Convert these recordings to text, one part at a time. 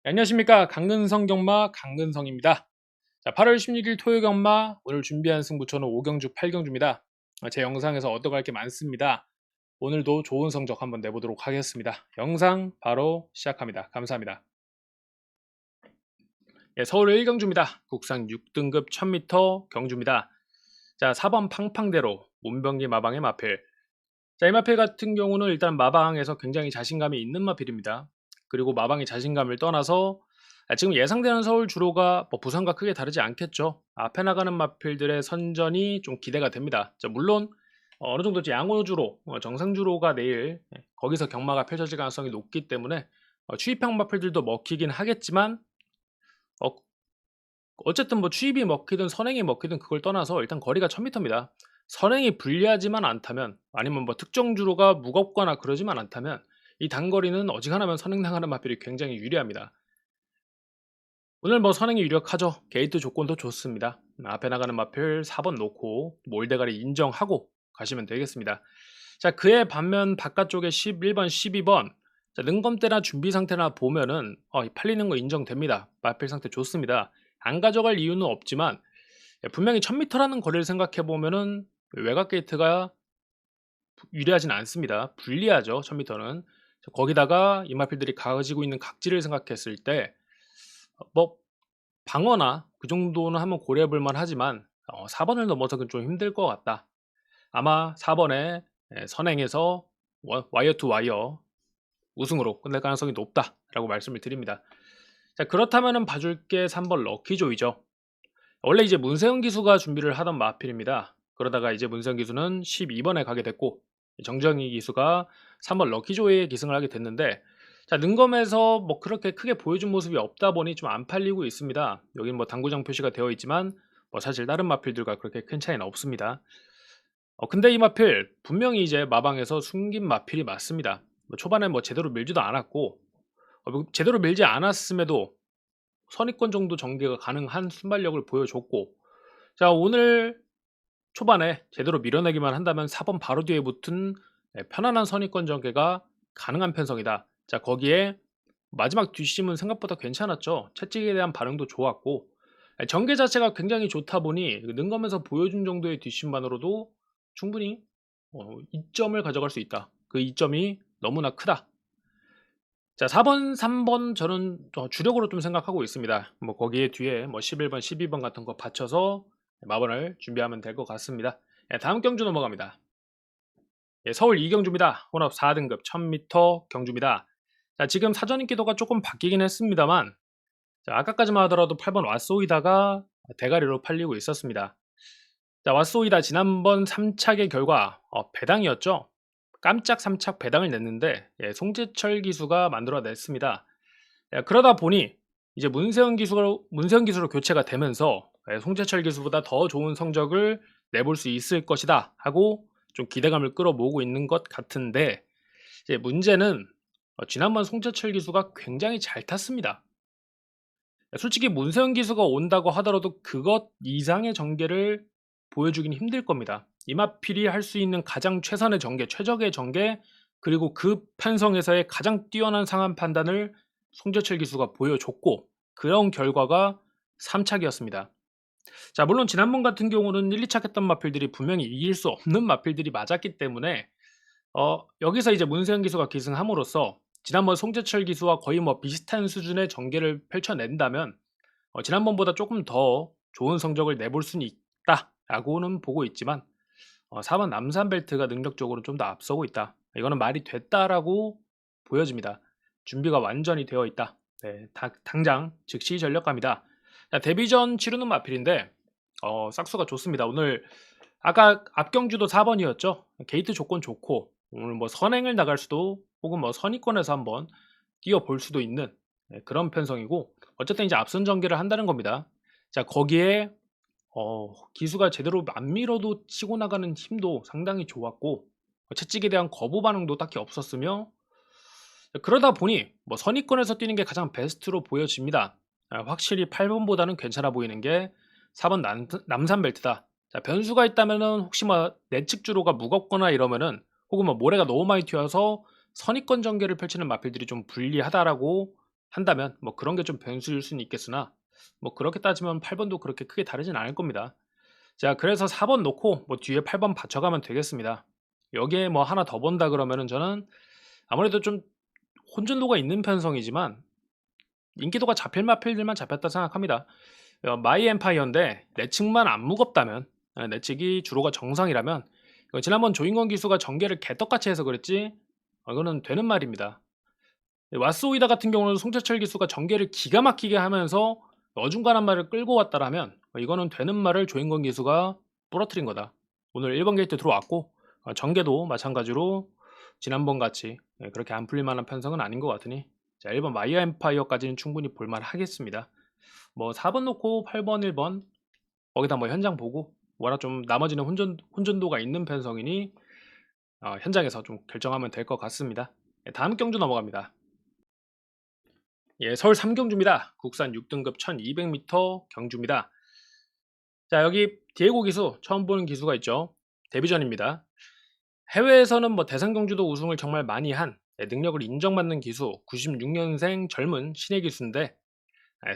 안녕하십니까. 강근성 경마 강근성입니다. 자, 8월 16일 토요 경마 오늘 준비한 승부처는 5경주 8경주입니다. 제 영상에서 얻어갈 게 많습니다. 오늘도 좋은 성적 한번 내보도록 하겠습니다. 영상 바로 시작합니다. 감사합니다. 예, 서울 1경주입니다. 국상 6등급 1000m 경주입니다. 자, 4번 팡팡대로 문병기 마방의 마필. 자, 이 마필 같은 경우는 일단 마방에서 굉장히 자신감이 있는 마필입니다. 그리고 마방의 자신감을 떠나서 지금 예상되는 서울 주로가 뭐 부산과 크게 다르지 않겠죠. 앞에 나가는 마필들의 선전이 좀 기대가 됩니다. 자, 물론 어느 정도 양호주로 정상주로가 내일 거기서 경마가 펼쳐질 가능성이 높기 때문에 추입형 마필들도 먹히긴 하겠지만 어, 어쨌든 뭐 추입이 먹히든 선행이 먹히든 그걸 떠나서 일단 거리가 1000m입니다. 선행이 불리하지만 않다면 아니면 뭐 특정 주로가 무겁거나 그러지만 않다면 이 단거리는 어지간하면 선행당하는 마필이 굉장히 유리합니다. 오늘 뭐 선행이 유력하죠. 게이트 조건도 좋습니다. 앞에 나가는 마필 4번 놓고 몰대가리 인정하고 가시면 되겠습니다. 자, 그에 반면 바깥쪽에 11번, 12번 자, 능검대나 준비 상태나 보면은 팔리는 거 인정됩니다. 마필 상태 좋습니다. 안 가져갈 이유는 없지만 분명히 1000m라는 거리를 생각해 보면은 외곽 게이트가 유리하진 않습니다. 불리하죠. 1000m는. 거기다가 이 마필들이 가지고 있는 각지를 생각했을 때 뭐 방어나 그 정도는 한번 고려해 볼 만하지만 4번을 넘어서는 좀 힘들 것 같다. 아마 4번에 선행해서 와이어 투 와이어 우승으로 끝낼 가능성이 높다라고 말씀을 드립니다. 자, 그렇다면은 봐줄 게 3번 럭키조이죠. 원래 이제 문세영 기수가 준비를 하던 마필입니다. 그러다가 이제 문세영 기수는 12번에 가게 됐고 정정희 기수가 3번 럭키조이에 기승을 하게 됐는데 자, 능검에서 뭐 그렇게 크게 보여준 모습이 없다 보니 좀 안 팔리고 있습니다. 여긴 뭐 당구장 표시가 되어 있지만 뭐 사실 다른 마필들과 그렇게 큰 차이는 없습니다. 근데 이 마필 분명히 이제 마방에서 숨긴 마필이 맞습니다. 뭐 초반에 뭐 제대로 밀지도 않았고 뭐 제대로 밀지 않았음에도 선입권 정도 전개가 가능한 순발력을 보여줬고 자, 오늘 초반에 제대로 밀어내기만 한다면 4번 바로 뒤에 붙은 편안한 선입권 전개가 가능한 편성이다. 자, 거기에 마지막 뒷심은 생각보다 괜찮았죠. 채찍에 대한 반응도 좋았고 전개 자체가 굉장히 좋다 보니 능검에서 보여준 정도의 뒷심만으로도 충분히 이점을 가져갈 수 있다. 그 이점이 너무나 크다. 자, 4번, 3번 저는 주력으로 좀 생각하고 있습니다. 뭐 거기에 뒤에 뭐 11번, 12번 같은 거 받쳐서 마번을 준비하면 될 것 같습니다. 다음 경주 넘어갑니다. 서울 2경주입니다. 혼합 4등급 1000m 경주입니다. 자, 지금 사전 인기도가 조금 바뀌긴 했습니다만 자, 아까까지만 하더라도 8번 왓소이다가 대가리로 팔리고 있었습니다. 자, 왓소이다 지난번 3착의 결과 배당이었죠. 깜짝 3착 배당을 냈는데 송재철 기수가 만들어냈습니다. 그러다 보니 이제 문세영 기수로 교체가 되면서 송재철 기수보다 더 좋은 성적을 내볼 수 있을 것이다 하고 좀 기대감을 끌어모으고 있는 것 같은데 이제 문제는 지난번 송재철 기수가 굉장히 잘 탔습니다. 솔직히 문세영 기수가 온다고 하더라도 그것 이상의 전개를 보여주긴 힘들 겁니다. 이마필이 할 수 있는 가장 최선의 전개, 최적의 전개, 그리고 그 편성에서의 가장 뛰어난 상황 판단을 송재철 기수가 보여줬고 그런 결과가 3착이었습니다. 자, 물론 지난번 같은 경우는 1, 2착 했던 마필들이 분명히 이길 수 없는 마필들이 맞았기 때문에 여기서 이제 문세영 기수가 기승함으로써 지난번 송재철 기수와 거의 뭐 비슷한 수준의 전개를 펼쳐낸다면 지난번보다 조금 더 좋은 성적을 내볼 수는 있다라고는 보고 있지만 4번 남산벨트가 능력적으로 좀 더 앞서고 있다. 이거는 말이 됐다라고 보여집니다. 준비가 완전히 되어 있다. 네, 당장 즉시 전력감이다. 자, 데뷔전 치르는 마필인데 싹수가 좋습니다. 오늘 아까 앞경주도 4번이었죠. 게이트 조건 좋고 오늘 뭐 선행을 나갈 수도 혹은 뭐 선의권에서 한번 뛰어볼 수도 있는 그런 편성이고 어쨌든 이제 앞선 전개를 한다는 겁니다. 자, 거기에 기수가 제대로 안 밀어도 치고 나가는 힘도 상당히 좋았고 채찍에 대한 거부 반응도 딱히 없었으며 그러다 보니 뭐 선의권에서 뛰는 게 가장 베스트로 보여집니다. 확실히 8번보다는 괜찮아 보이는 게 4번 남산벨트다. 자, 변수가 있다면은 혹시 뭐 내측 주로가 무겁거나 이러면은 혹은 뭐 모래가 너무 많이 튀어서 선의권 전개를 펼치는 마필들이 좀 불리하다라고 한다면 뭐 그런 게 좀 변수일 수는 있겠으나 뭐 그렇게 따지면 8 번도 그렇게 크게 다르진 않을 겁니다. 자, 그래서 4번 놓고 뭐 뒤에 8번 받쳐가면 되겠습니다. 여기에 뭐 하나 더 본다 그러면은 저는 아무래도 좀 혼전도가 있는 편성이지만 인기도가 잡힐 마필들만 잡혔다 생각합니다. 마이 엠파이어인데 내측만 안 무겁다면, 내측이 주로가 정상이라면, 지난번 조인건 기수가 전개를 개떡같이 해서 그랬지 이거는 되는 말입니다. 와스 오이다 같은 경우는 송태철 기수가 전개를 기가 막히게 하면서 어중간한 말을 끌고 왔다라면 이거는 되는 말을 조인건 기수가 부러뜨린 거다. 오늘 1번 게이트 들어왔고 전개도 마찬가지로 지난번 같이 그렇게 안 풀릴 만한 편성은 아닌 것 같으니, 자, 1번 마이어 엠파이어까지는 충분히 볼만 하겠습니다. 뭐 4번 놓고 8번, 1번 거기다 뭐 현장 보고 워낙 좀 나머지는 혼전도가 있는 편성이니 현장에서 좀 결정하면 될 것 같습니다. 다음 경주 넘어갑니다. 예, 서울 3경주입니다. 국산 6등급 1200m 경주입니다. 자, 여기 디에고 기수 처음 보는 기수가 있죠. 데뷔전입니다. 해외에서는 뭐 대상 경주도 우승을 정말 많이 한 능력을 인정받는 기수, 96년생 젊은 신예 기수인데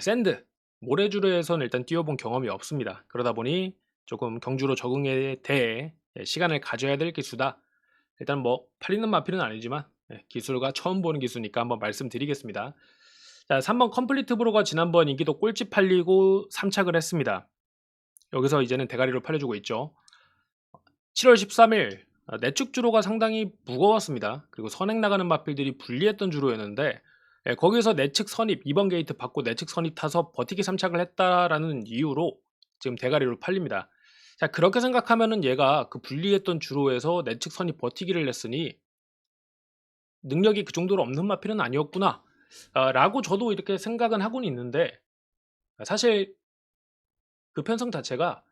샌드, 모래주로에서는 일단 뛰어본 경험이 없습니다. 그러다 보니 조금 경주로 적응에 대해 시간을 가져야 될 기수다. 일단 뭐 팔리는 마필은 아니지만 기술과 처음 보는 기수니까 한번 말씀드리겠습니다. 자, 3번 컴플리트 브로가 지난번 인기도 꼴찌 팔리고 3착을 했습니다. 여기서 이제는 대가리로 팔려주고 있죠. 7월 13일 내축 주로가 상당히 무거웠습니다. 그리고 선행 나가는 마필들이 불리했던 주로였는데 거기서 내측 선입 2번 게이트 받고 내측 선입 타서 버티기 3착을 했다라는 이유로 지금 대가리로 팔립니다. 자, 그렇게 생각하면은 얘가 그 불리했던 주로에서 내측 선입 버티기를 냈으니 능력이 그 정도로 없는 마필은 아니었구나 라고 저도 이렇게 생각은 하고는 있는데, 사실 그 편성 자체가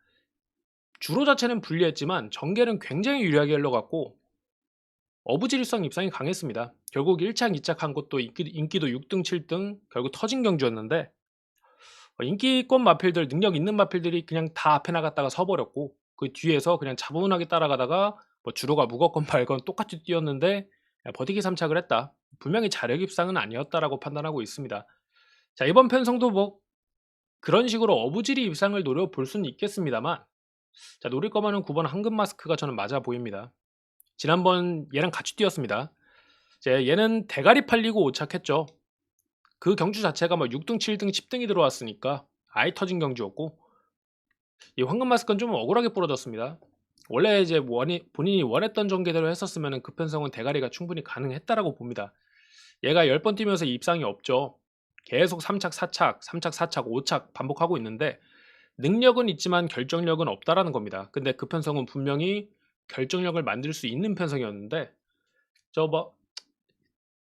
주로 자체는 불리했지만 전개는 굉장히 유리하게 흘러갔고 어부지리성 입상이 강했습니다. 결국 1착, 2착 한 것도 인기도 6등, 7등 결국 터진 경주였는데 인기권 마필들, 능력 있는 마필들이 그냥 다 앞에 나갔다가 서버렸고 그 뒤에서 그냥 차분하게 따라가다가 뭐 주로가 무겁건 말건 똑같이 뛰었는데 버티기 3착을 했다. 분명히 자력 입상은 아니었다라고 판단하고 있습니다. 자, 이번 편성도 뭐 그런 식으로 어부지리 입상을 노려볼 수는 있겠습니다만, 자, 노릴 거면은 9번 황금 마스크가 저는 맞아 보입니다. 지난번 얘랑 같이 뛰었습니다. 이제 얘는 대가리 팔리고 오착했죠. 그 경주 자체가 뭐 6등, 7등, 10등이 들어왔으니까 아예 터진 경주였고, 이 황금 마스크는 좀 억울하게 부러졌습니다. 원래 이제 본인이 원했던 전개대로 했었으면 그 편성은 대가리가 충분히 가능했다라고 봅니다. 얘가 10번 뛰면서 입상이 없죠. 계속 3착, 4착, 3착, 4착, 5착 반복하고 있는데 능력은 있지만 결정력은 없다라는 겁니다. 근데 그 편성은 분명히 결정력을 만들 수 있는 편성이었는데 저 뭐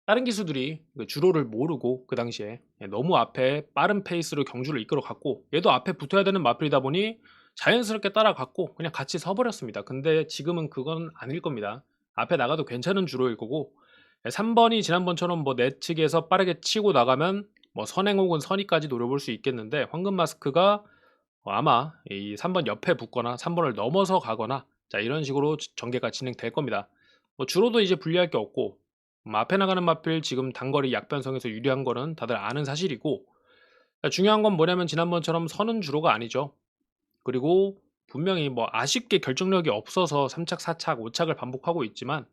다른 기수들이 그 주로를 모르고 그 당시에 너무 앞에 빠른 페이스로 경주를 이끌어갔고 얘도 앞에 붙어야 되는 마필이다 보니 자연스럽게 따라갔고 그냥 같이 서버렸습니다. 근데 지금은 그건 아닐 겁니다. 앞에 나가도 괜찮은 주로일 거고 3번이 지난번처럼 뭐 내측에서 빠르게 치고 나가면 뭐 선행 혹은 선의까지 노려볼 수 있겠는데 황금 마스크가 아마 이 3번 옆에 붙거나 3번을 넘어서 가거나 자, 이런 식으로 전개가 진행될 겁니다. 뭐 주로도 이제 분리할 게 없고 앞에 나가는 마필 지금 단거리 약변성에서 유리한 거는 다들 아는 사실이고, 중요한 건 뭐냐면 지난번처럼 선은 주로가 아니죠. 그리고 분명히 뭐 아쉽게 결정력이 없어서 3착, 4착, 5착을 반복하고 있지만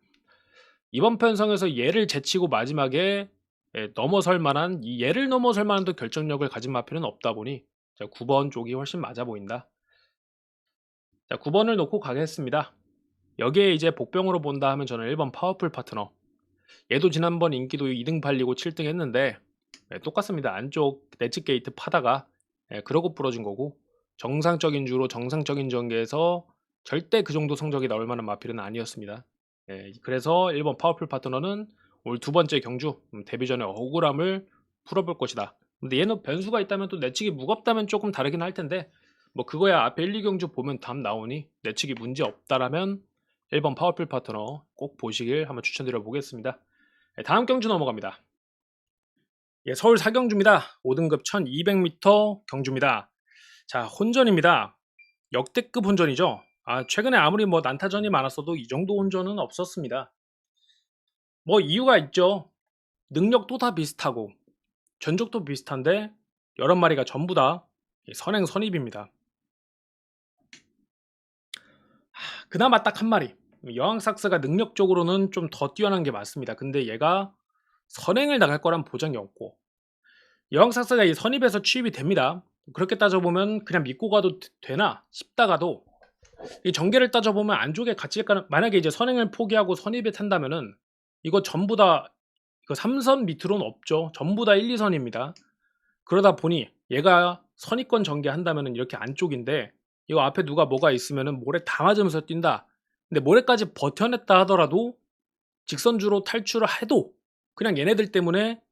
이번 편성에서 얘를 제치고 마지막에 넘어설 만한 이 얘를 넘어설 만한 또 결정력을 가진 마필은 없다 보니 9번 쪽이 훨씬 맞아 보인다. 자, 9번을 놓고 가겠습니다. 여기에 이제 복병으로 본다 하면 저는 1번 파워풀 파트너. 얘도 지난번 인기도 2등 팔리고 7등 했는데 똑같습니다. 안쪽 내측 게이트 파다가 그러고 부러진 거고 정상적인 주로 정상적인 전개에서 절대 그 정도 성적이 나올 만한 마필은 아니었습니다. 그래서 1번 파워풀 파트너는 올 두 번째 경주 데뷔 전에 억울함을 풀어볼 것이다. 근데 얘는 변수가 있다면 또 내측이 무겁다면 조금 다르긴 할 텐데 뭐 그거야 앞에 1, 2경주 보면 답 나오니 내측이 문제 없다라면 1번 파워풀 파트너 꼭 보시길 한번 추천드려 보겠습니다. 다음 경주 넘어갑니다. 예, 서울 4경주입니다. 5등급 1200m 경주입니다. 자, 혼전입니다. 역대급 혼전이죠. 최근에 아무리 뭐 난타전이 많았어도 이 정도 혼전은 없었습니다. 뭐 이유가 있죠. 능력도 다 비슷하고 전적도 비슷한데 여러 마리가 전부 다 선행 선입입니다. 그나마 딱 한 마리. 여왕삭스가 능력적으로는 좀 더 뛰어난 게 맞습니다. 근데 얘가 선행을 나갈 거란 보장이 없고 여왕삭스가 이 선입에서 취입이 됩니다. 그렇게 따져보면 그냥 믿고 가도 되나 싶다가도 이 전개를 따져보면 안쪽에 갇힐까, 만약에 이제 선행을 포기하고 선입에 탄다면은 이거 전부 다 이거 3선 밑으로는 없죠. 전부 다 1, 2선입니다. 그러다 보니 얘가 선입권 전개한다면은 이렇게 안쪽인데 이거 앞에 누가 뭐가 있으면은 모래 다 맞으면서 뛴다. 근데 모래까지 버텨냈다 하더라도 직선주로 탈출을 해도 그냥 얘네들 때문에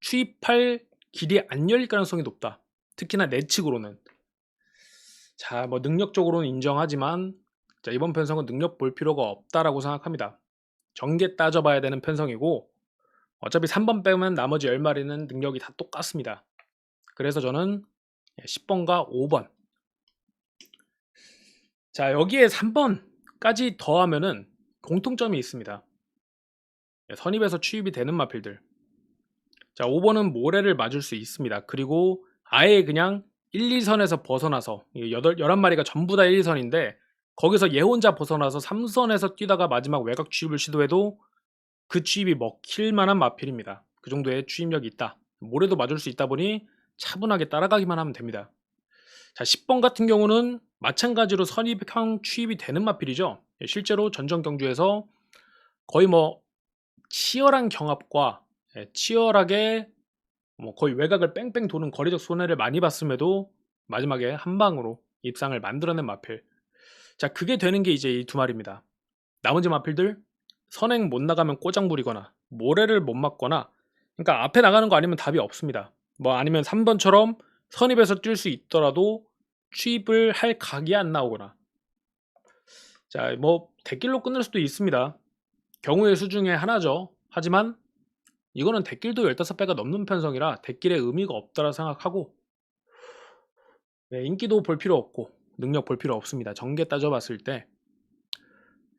추입할 길이 안 열릴 가능성이 높다. 특히나 내측으로는. 자, 뭐 능력적으로는 인정하지만 자, 이번 편성은 능력 볼 필요가 없다라고 생각합니다. 전개 따져봐야 되는 편성이고 어차피 3번 빼면 나머지 10마리는 능력이 다 똑같습니다. 그래서 저는 10번과 5번. 자, 여기에 3번까지 더하면은 공통점이 있습니다. 선입에서 취입이 되는 마필들. 자, 5번은 모래를 맞을 수 있습니다. 그리고 아예 그냥 1, 2선에서 벗어나서 11마리가 전부 다 1, 2선인데 거기서 얘 혼자 벗어나서 3선에서 뛰다가 마지막 외곽 취입을 시도해도 그 취입이 먹힐 만한 마필입니다. 그 정도의 취입력이 있다. 모래도 맞을 수 있다 보니 차분하게 따라가기만 하면 됩니다. 자, 10번 같은 경우는 마찬가지로 선입형 취입이 되는 마필이죠. 실제로 전전 경주에서 거의 뭐 치열한 경합과 치열하게 뭐 거의 외곽을 뺑뺑 도는 거리적 손해를 많이 봤음에도 마지막에 한 방으로 입상을 만들어낸 마필. 자, 그게 되는 게 이제 이 두 마리입니다. 나머지 마필들 선행 못 나가면 꼬장 부리거나 모래를 못 맞거나, 그러니까 앞에 나가는 거 아니면 답이 없습니다. 뭐 아니면 3번처럼 선입에서 뛸 수 있더라도 취입을 할 각이 안 나오거나. 자, 뭐 대길로 끝낼 수도 있습니다. 경우의 수 중에 하나죠. 하지만 이거는 대길도 15배가 넘는 편성이라 대길의 의미가 없다라 생각하고 인기도 볼 필요 없고 능력 볼 필요 없습니다. 전개 따져봤을 때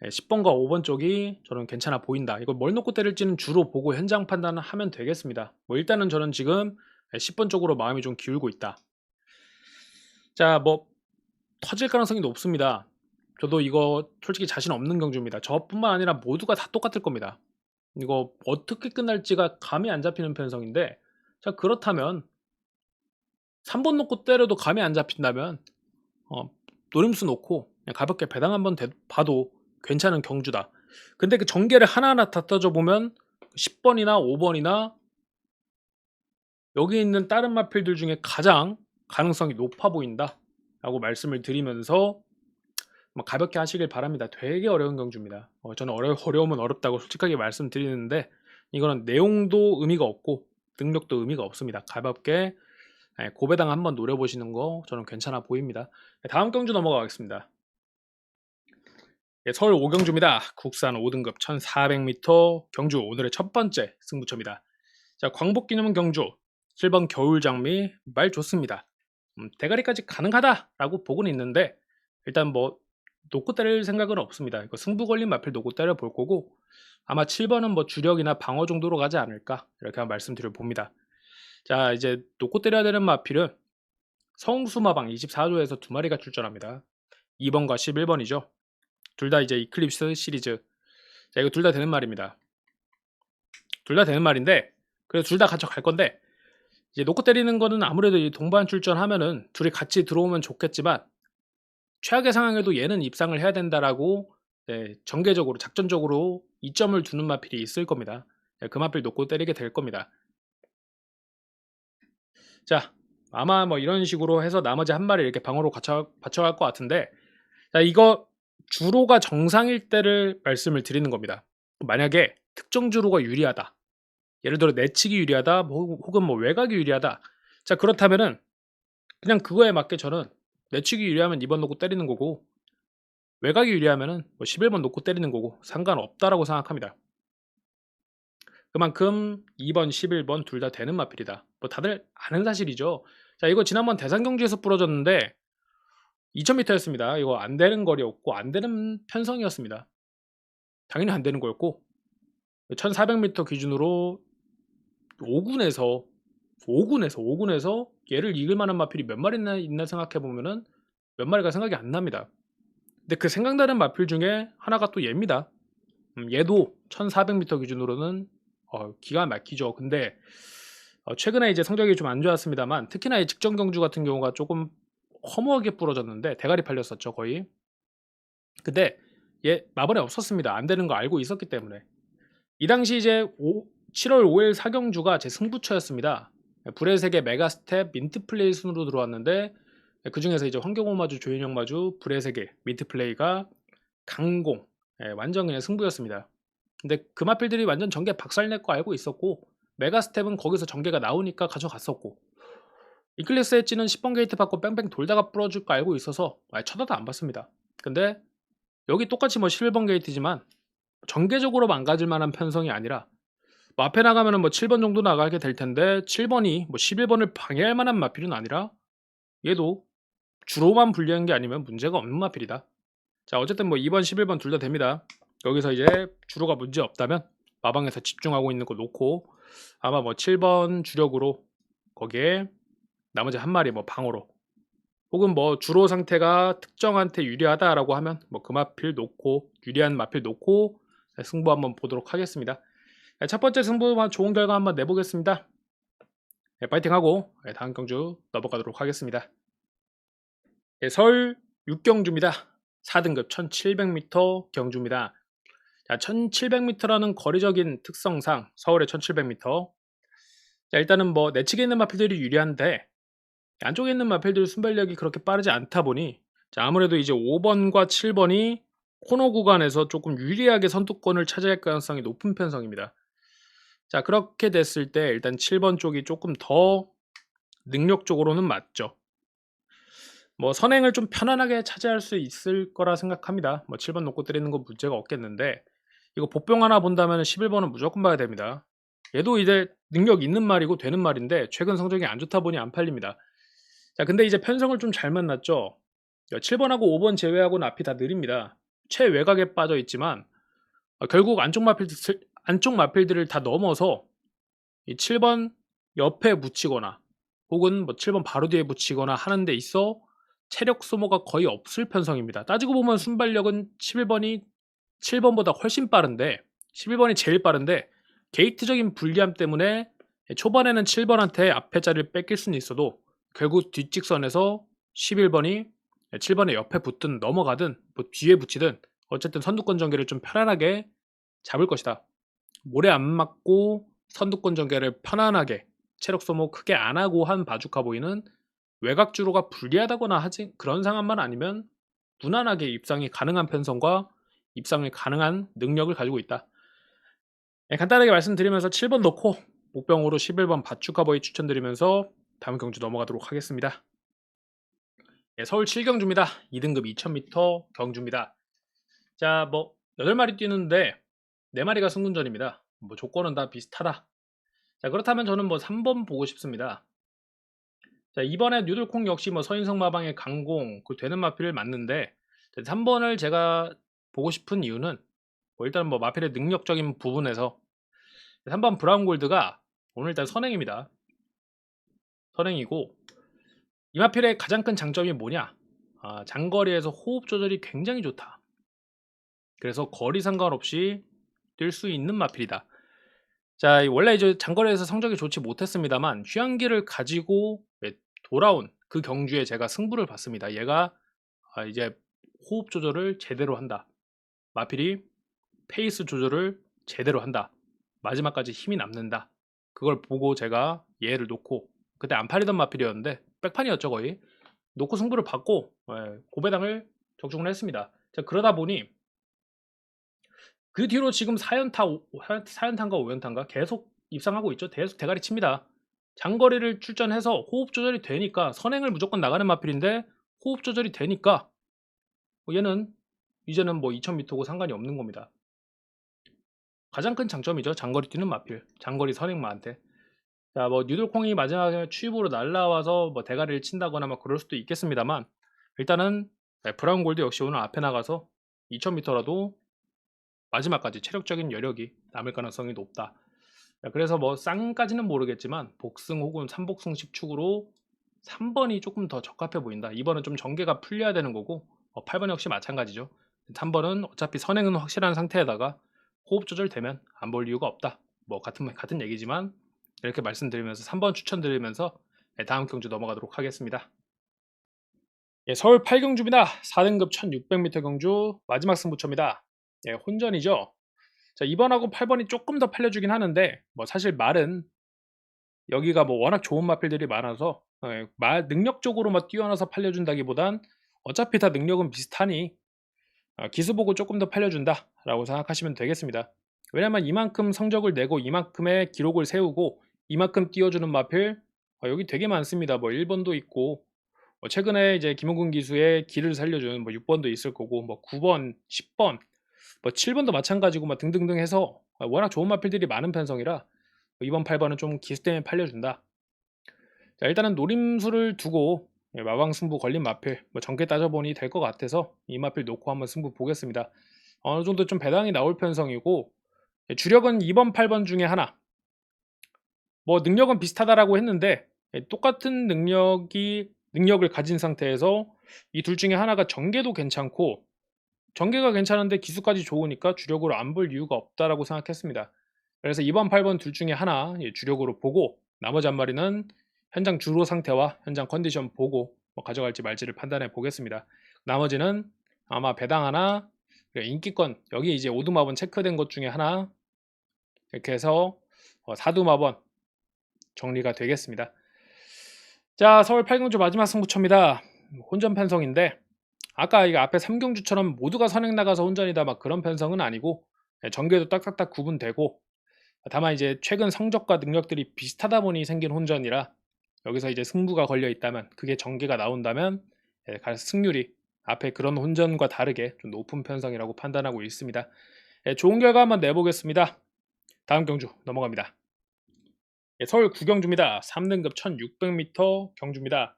10번과 5번 쪽이 저는 괜찮아 보인다. 이걸 뭘 놓고 때릴지는 주로 보고 현장 판단을 하면 되겠습니다. 뭐 일단은 저는 지금 10번 쪽으로 마음이 좀 기울고 있다. 자, 뭐 터질 가능성이 높습니다. 저도 이거 솔직히 자신 없는 경주입니다. 저뿐만 아니라 모두가 다 똑같을 겁니다. 이거 어떻게 끝날지가 감이 안 잡히는 편성인데, 자, 그렇다면 3번 놓고 때려도 감이 안 잡힌다면 노림수 놓고 그냥 가볍게 배당 한번 봐도 괜찮은 경주다. 근데 그 전개를 하나하나 다 따져보면 10번이나 5번이나 여기 있는 다른 마필들 중에 가장 가능성이 높아 보인다 라고 말씀을 드리면서 가볍게 하시길 바랍니다. 되게 어려운 경주입니다. 저는 어려우면 어렵다고 솔직하게 말씀드리는데 이거는 내용도 의미가 없고 능력도 의미가 없습니다. 가볍게 고배당 한번 노려보시는 거 저는 괜찮아 보입니다. 다음 경주 넘어가겠습니다. 서울 5경주입니다. 국산 5등급 1400m 경주 오늘의 첫 번째 승부처입니다. 자, 광복기념 경주 7번 겨울장미 말 좋습니다. 대가리까지 가능하다라고 보고는 있는데 일단 뭐 놓고 때릴 생각은 없습니다. 이거 승부 걸린 마필 놓고 때려 볼 거고 아마 7번은 뭐 주력이나 방어 정도로 가지 않을까 이렇게 말씀드려 봅니다. 자, 이제 놓고 때려야 되는 마필은 성수마방 24조에서 두 마리가 출전합니다. 2번과 11번이죠. 둘 다 이제 이클립스 시리즈. 자, 이거 둘 다 되는 말입니다. 둘 다 되는 말인데 그래서 둘 다 가져갈 건데 이제 놓고 때리는 거는 아무래도 이 동반 출전하면은 둘이 같이 들어오면 좋겠지만 최악의 상황에도 얘는 입상을 해야 된다라고 전개적으로 작전적으로 이점을 두는 마필이 있을 겁니다. 그 마필 놓고 때리게 될 겁니다. 자, 아마 뭐 이런 식으로 해서 나머지 한 마리 이렇게 방어로 받쳐갈 것 같은데 자, 이거 주로가 정상일 때를 말씀을 드리는 겁니다. 만약에 특정 주로가 유리하다. 예를 들어 내측이 유리하다 혹은 뭐 외곽이 유리하다. 자, 그렇다면은 그냥 그거에 맞게 저는 내측이 유리하면 2번 놓고 때리는 거고 외곽이 유리하면은 뭐 11번 놓고 때리는 거고 상관없다라고 생각합니다. 그만큼 2번, 11번 둘 다 되는 마필이다. 뭐 다들 아는 사실이죠. 자, 이거 지난번 대상 경주에서 부러졌는데 2000m였습니다. 이거 안 되는 거리였고 안 되는 편성이었습니다. 당연히 안 되는 거였고 1400m 기준으로 5군에서 5군에서 얘를 이길 만한 마필이 몇 마리나 있나 생각해 보면은 몇 마리가 생각이 안 납니다. 근데 그 생각나는 마필 중에 하나가 또 얘입니다. 얘도 1400m 기준으로는 기가 막히죠. 근데 최근에 이제 성적이 좀 안 좋았습니다만 특히나 이 직전 경주 같은 경우가 조금 허무하게 부러졌는데 대가리 팔렸었죠, 거의. 근데 얘 마번에 없었습니다. 안 되는 거 알고 있었기 때문에. 이 당시 이제 7월 5일 사경주가 제 승부처였습니다. 불의 세계 메가스텝 민트플레이 순으로 들어왔는데 그중에서 이제 환경오마주, 조인형마주, 불의 세계 민트플레이가 강공, 완전 그냥 승부였습니다. 근데 그 마필들이 완전 전개 박살낼 거 알고 있었고 메가스텝은 거기서 전개가 나오니까 가져갔었고 이클리스 엣지는 10번 게이트 받고 뺑뺑 돌다가 부러질 거 알고 있어서 쳐다도 안 봤습니다. 근데 여기 똑같이 뭐 11번 게이트지만 전개적으로 망가질 만한 편성이 아니라 뭐 앞에 나가면은 뭐 7번 정도 나가게 될 텐데 7번이 뭐 11번을 방해할 만한 마필은 아니라 얘도 주로만 불리한 게 아니면 문제가 없는 마필이다. 자, 어쨌든 뭐 2번 11번 둘 다 됩니다. 여기서 이제 주로가 문제 없다면 마방에서 집중하고 있는 거 놓고 아마 뭐 7번 주력으로 거기에 나머지 한 마리 뭐 방어로 혹은 뭐 주로 상태가 특정한테 유리하다라고 하면 뭐 그 마필 놓고 유리한 마필 놓고 승부 한번 보도록 하겠습니다. 첫 번째 승부 좋은 결과 한번 내보겠습니다. 파이팅하고 다음 경주 넘어가도록 하겠습니다. 서울 6경주입니다. 4등급 1700m 경주입니다. 자, 1700m라는 거리적인 특성상 서울의 1700m. 자, 일단은 뭐 내측에 있는 마필들이 유리한데 안쪽에 있는 마필들 순발력이 그렇게 빠르지 않다 보니 자, 아무래도 이제 5번과 7번이 코너 구간에서 조금 유리하게 선두권을 차지할 가능성이 높은 편성입니다. 자, 그렇게 됐을 때 일단 7번 쪽이 조금 더 능력적으로는 맞죠. 뭐 선행을 좀 편안하게 차지할 수 있을 거라 생각합니다. 뭐 7번 놓고 때리는 건 문제가 없겠는데 이거 복병 하나 본다면 11번은 무조건 봐야 됩니다. 얘도 이제 능력 있는 말이고 되는 말인데 최근 성적이 안 좋다 보니 안 팔립니다. 자, 근데 이제 편성을 좀 잘 만났죠. 7번하고 5번 제외하고는 앞이 다 느립니다. 최외곽에 빠져 있지만 결국 안쪽 마필들을 다 넘어서 이 7번 옆에 붙이거나 혹은 뭐 7번 바로 뒤에 붙이거나 하는 데 있어 체력 소모가 거의 없을 편성입니다. 따지고 보면 순발력은 11번이 7번보다 훨씬 빠른데 11번이 제일 빠른데 게이트적인 불리함 때문에 초반에는 7번한테 앞에 자리를 뺏길 수는 있어도 결국 뒷직선에서 11번이 7번의 옆에 붙든 넘어가든 뭐 뒤에 붙이든 어쨌든 선두권 전개를 좀 편안하게 잡을 것이다. 모래 안 맞고 선두권 전개를 편안하게 체력 소모 크게 안 하고 한 바주카 보이는 외곽 주로가 불리하다거나 하지 그런 상황만 아니면 무난하게 입상이 가능한 편성과 입상을 가능한 능력을 가지고 있다. 간단하게 말씀드리면서 7번 넣고 목병으로 11번 바추카보이 추천드리면서 다음 경주 넘어가도록 하겠습니다. 서울 7경주입니다. 2등급 2000m 경주입니다. 자, 뭐 8마리 뛰는데 4마리가 승군전입니다. 뭐 조건은 다 비슷하다. 자, 그렇다면 저는 뭐 3번 보고 싶습니다. 자, 이번에 뉴들콩 역시 뭐 서인성 마방의 강공 그 되는 마필을 맞는데 3번을 제가 보고 싶은 이유는 뭐 일단 뭐 마필의 능력적인 부분에서 3번 브라운 골드가 오늘 일단 선행입니다. 선행이고 이 마필의 가장 큰 장점이 뭐냐? 장거리에서 호흡 조절이 굉장히 좋다. 그래서 거리 상관없이 뛸 수 있는 마필이다. 자, 원래 이제 장거리에서 성적이 좋지 못했습니다만 휴양기를 가지고 돌아온 그 경주에 제가 승부를 봤습니다. 얘가 이제 호흡 조절을 제대로 한다. 마필이 페이스 조절을 제대로 한다. 마지막까지 힘이 남는다. 그걸 보고 제가 얘를 놓고 그때 안 팔리던 마필이었는데 백판이었죠 거의. 놓고 승부를 받고 고배당을 적중을 했습니다. 자, 그러다 보니 그 뒤로 지금 4연탄과 5연탄과 계속 입상하고 있죠. 계속 대가리 칩니다. 장거리를 출전해서 호흡 조절이 되니까 선행을 무조건 나가는 마필인데 호흡 조절이 되니까 얘는 이제는 뭐 2000m고 상관이 없는 겁니다. 가장 큰 장점이죠. 장거리 뛰는 마필. 장거리 선행마한테. 자, 뭐 뉴들콩이 마지막에 추입으로 날라와서 뭐 대가리를 친다거나 뭐 그럴 수도 있겠습니다만 일단은 브라운 골드 역시 오늘 앞에 나가서 2000m라도 마지막까지 체력적인 여력이 남을 가능성이 높다. 그래서 뭐 쌍까지는 모르겠지만 복승 혹은 3복승식 축으로 3번이 조금 더 적합해 보인다. 2번은 좀 전개가 풀려야 되는 거고 8번 역시 마찬가지죠. 3번은 어차피 선행은 확실한 상태에다가 호흡 조절되면 안 볼 이유가 없다. 뭐 같은 얘기지만 이렇게 말씀드리면서 3번 추천드리면서 다음 경주 넘어가도록 하겠습니다. 서울 8경주입니다. 4등급 1600m 경주 마지막 승부처입니다. 혼전이죠. 자, 2번하고 8번이 조금 더 팔려주긴 하는데 뭐 사실 말은 여기가 뭐 워낙 좋은 마필들이 많아서 말 능력적으로 막 뛰어나서 팔려준다기보단 어차피 다 능력은 비슷하니 기수 보고 조금 더 팔려준다라고 생각하시면 되겠습니다. 왜냐면 이만큼 성적을 내고 이만큼의 기록을 세우고 이만큼 뛰어주는 마필 여기 되게 많습니다. 뭐 1번도 있고 최근에 이제 김홍근 기수의 길을 살려준 뭐 6번도 있을 거고 뭐 9번, 10번, 뭐 7번도 마찬가지고 막 등등등 해서 워낙 좋은 마필들이 많은 편성이라 이번 8번은 좀 기수 때문에 팔려준다. 자, 일단은 노림수를 두고 마방 승부 걸린 마필 뭐 전개 따져보니 될 것 같아서 이 마필 놓고 한번 승부 보겠습니다. 어느 정도 좀 배당이 나올 편성이고 주력은 2번, 8번 중에 하나. 뭐 능력은 비슷하다라고 했는데 똑같은 능력을 가진 상태에서 이 둘 중에 하나가 전개도 괜찮고 전개가 괜찮은데 기수까지 좋으니까 주력으로 안 볼 이유가 없다라고 생각했습니다. 그래서 2번, 8번 둘 중에 하나 주력으로 보고 나머지 한 마리는 현장 주로 상태와 현장 컨디션 보고 뭐 가져갈지 말지를 판단해 보겠습니다. 나머지는 아마 배당 하나, 그리고 인기권 여기 이제 5두마번 체크된 것 중에 하나 이렇게 해서 4두마번 정리가 되겠습니다. 자, 서울 8경주 마지막 승부처입니다. 혼전 편성인데 아까 이거 앞에 3경주처럼 모두가 선행 나가서 혼전이다 막 그런 편성은 아니고 전개도 딱딱딱 구분되고 다만 이제 최근 성적과 능력들이 비슷하다 보니 생긴 혼전이라 여기서 이제 승부가 걸려 있다면 그게 전개가 나온다면 승률이 앞에 그런 혼전과 다르게 좀 높은 편성이라고 판단하고 있습니다. 좋은 결과 한번 내보겠습니다. 다음 경주 넘어갑니다. 서울 9경주입니다. 3등급 1600m 경주입니다.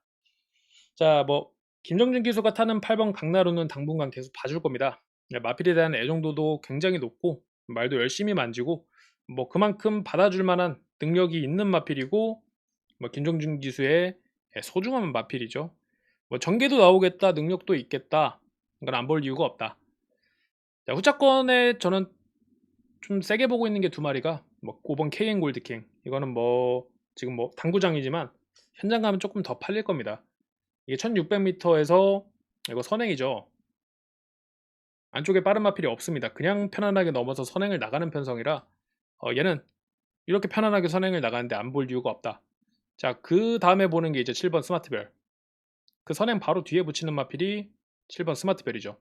자, 뭐 김정준 기수가 타는 8번 강나루는 당분간 계속 봐줄 겁니다. 마필에 대한 애정도도 굉장히 높고 말도 열심히 만지고 뭐 그만큼 받아줄 만한 능력이 있는 마필이고 뭐 김정준 기수의 소중한 마필이죠. 뭐 전개도 나오겠다, 능력도 있겠다. 이건 안 볼 이유가 없다. 자, 후차권에 저는 좀 세게 보고 있는 게 두 마리가 뭐 5번 KN 골드킹 이거는 뭐 지금 뭐 당구장이지만 현장 가면 조금 더 팔릴 겁니다. 이게 1600m에서 이거 선행이죠. 안쪽에 빠른 마필이 없습니다. 그냥 편안하게 넘어서 선행을 나가는 편성이라 얘는 이렇게 편안하게 선행을 나가는데 안 볼 이유가 없다. 자, 그 다음에 보는 게 이제 7번 스마트별. 그 선행 바로 뒤에 붙이는 마필이 7번 스마트별이죠.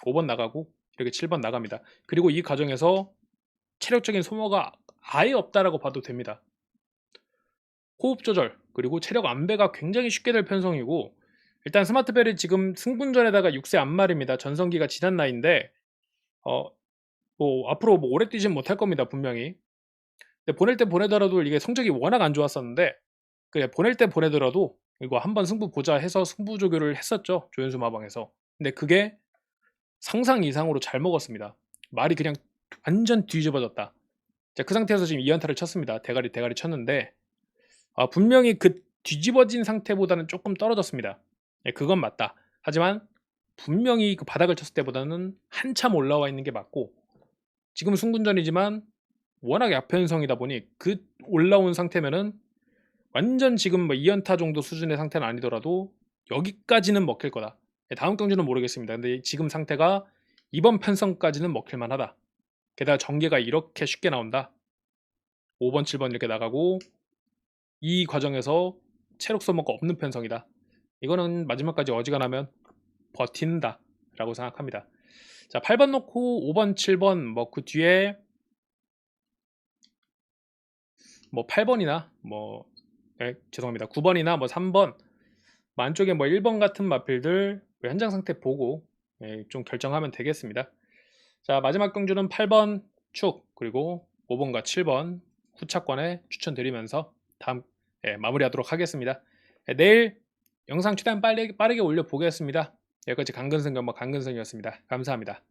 5번 나가고 이렇게 7번 나갑니다. 그리고 이 과정에서 체력적인 소모가 아예 없다라고 봐도 됩니다. 호흡 조절 그리고 체력 안배가 굉장히 쉽게 될 편성이고 일단 스마트벨이 지금 승분전에다가 6세 안말입니다. 전성기가 지난 나이인데 뭐 앞으로 뭐 오래 뛰진 못할 겁니다. 분명히. 근데 보낼 때 보내더라도 이게 성적이 워낙 안 좋았었는데 그래 보낼 때 보내더라도 이거 한번 승부 보자 해서 승부 조교를 했었죠. 조연수 마방에서. 근데 그게 상상 이상으로 잘 먹었습니다. 말이 그냥 완전 뒤집어졌다. 자, 그 상태에서 지금 2안타를 쳤습니다. 대가리 쳤는데 분명히 그 뒤집어진 상태보다는 조금 떨어졌습니다. 그건 맞다. 하지만 분명히 그 바닥을 쳤을 때보다는 한참 올라와 있는 게 맞고 지금 승분전이지만 워낙 약편성이다 보니 그 올라온 상태면은 완전 지금 뭐 2연타 정도 수준의 상태는 아니더라도 여기까지는 먹힐 거다. 다음 경주는 모르겠습니다. 근데 지금 상태가 이번 편성까지는 먹힐 만하다. 게다가 전개가 이렇게 쉽게 나온다. 5번, 7번 이렇게 나가고 이 과정에서 체력 소모가 없는 편성이다. 이거는 마지막까지 어지간하면 버틴다 라고 생각합니다. 자, 8번 놓고 5번, 7번 뭐 그 뒤에 뭐 8번이나 뭐 죄송합니다. 9번이나 뭐 3번 안쪽에 뭐 1번 같은 마필들 현장 상태 보고 좀 결정하면 되겠습니다. 자, 마지막 경주는 8번 축 그리고 5번과 7번 후차권에 추천드리면서 다음 마무리하도록 하겠습니다. 내일 영상 최대한 빠르게 올려보겠습니다. 여기까지 강근승 경마 강근승이었습니다. 감사합니다.